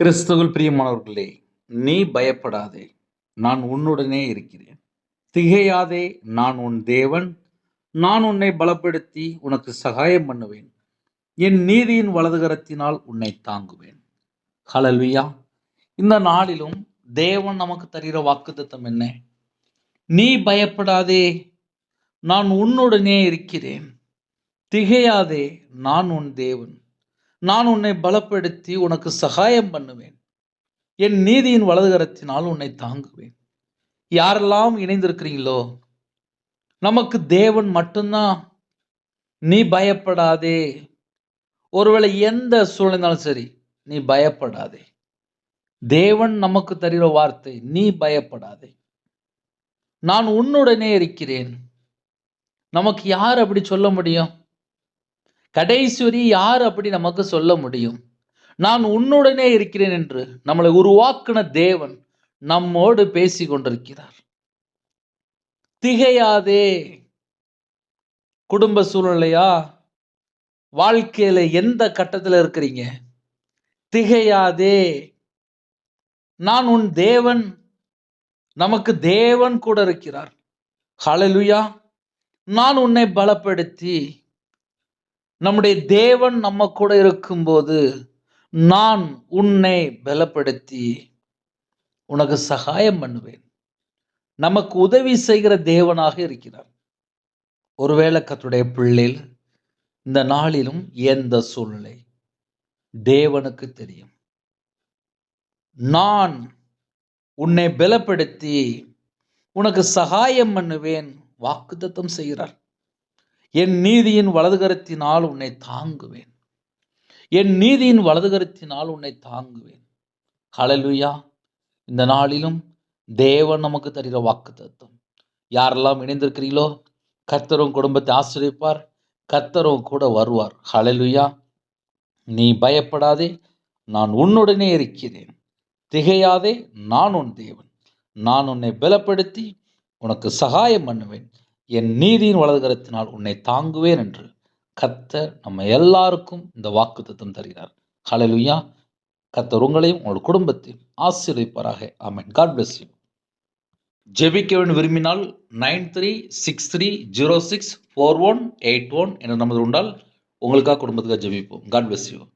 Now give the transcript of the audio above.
கிறிஸ்துவில் பிரியமானவர்களே, நீ பயப்படாதே, நான் உன்னுடனே இருக்கிறேன். திகையாதே, நான் உன் தேவன். நான் உன்னை பலப்படுத்தி உனக்கு சகாயம் பண்ணுவேன். என் நீதியின் வலதுகரத்தினால் உன்னை தாங்குவேன். ஹல்லேலூயா. இந்த நாளிலும் தேவன் நமக்கு தருகிற வாக்குத்தத்தம் என்ன? நீ பயப்படாதே, நான் உன்னுடனே இருக்கிறேன். திகையாதே, நான் உன் தேவன். நான் உன்னை பலப்படுத்தி உனக்கு சகாயம் பண்ணுவேன். என் நீதியின் வலதுகரத்தினால் உன்னை தாங்குவேன். யாரெல்லாம் இணைந்திருக்கிறீங்களோ, நமக்கு தேவன் மட்டும்தான். நீ பயப்படாதே. ஒருவேளை எந்த சூழ்நிலையும் சரி, நீ பயப்படாதே. தேவன் நமக்கு தருகிற வார்த்தை, நீ பயப்படாதே, நான் உன்னுடனே இருக்கிறேன். நமக்கு யார் அப்படி சொல்ல முடியும்? கடைசி வரை யார் அப்படி நமக்கு சொல்ல முடியும்? நான் உன்னுடனே இருக்கிறேன் என்று நம்மளை உருவாக்கின தேவன் நம்மோடு பேசி கொண்டிருக்கிறார். திகையாதே. குடும்ப சூழ்நிலையா, வாழ்க்கையில எந்த கட்டத்தில் இருக்கிறீங்க? திகையாதே, நான் உன் தேவன். நமக்கு தேவன் கூட இருக்கிறார். ஹல்லேலூயா. நான் உன்னை பலப்படுத்தி, நம்முடைய தேவன் நம்ம கூட இருக்கும்போது, நான் உன்னை பலப்படுத்தி உனக்கு சகாயம் பண்ணுவேன். நமக்கு உதவி செய்கிற தேவனாக இருக்கிறார். ஒருவேளை கர்த்தருடைய பிள்ளைகள் இந்த நாளிலும் எந்த சூழ்நிலை தேவனுக்கு தெரியும். நான் உன்னை பலப்படுத்தி உனக்கு சகாயம் பண்ணுவேன் வாக்குத்தத்தம் செய்கிறார். என் நீதியின் வலதுகரத்தினால் உன்னை தாங்குவேன். என் நீதியின் வலதுகரத்தினால் உன்னை தாங்குவேன். ஹல்லேலூயா. இந்த நாளிலும் தேவன் நமக்கு தருகிற வாக்குத்தத்தம். யாரெல்லாம் இணைந்திருக்கிறீங்களோ, கர்த்தரும் குடும்பத்தை ஆசீர்வதிப்பார். கர்த்தரும் கூட வருவார். ஹல்லேலூயா. நீ பயப்படாதே, நான் உன்னுடனே இருக்கிறேன். திகையாதே, நான் உன் தேவன். நான் உன்னை பலப்படுத்தி உனக்கு சகாயம் பண்ணுவேன். என் நீதியின் வலதுகரத்தினால் உன்னை தாங்குவேன் என்று கர்த்தர் நம்ம எல்லாருக்கும் இந்த வாக்குத்தத்தம் தருகிறார். ஹல்லேலூயா. கர்த்தர் உங்களையும் உங்கள் குடும்பத்தையும் ஆசீர்வதிப்பாராக. ஆமென். God bless you. ஜெபிக்க வேண்டும் விரும்பினால் 9363064181 என்ற நமது உண்டால் உங்களுக்காக குடும்பத்துக்காக ஜெபிப்போம். God bless you.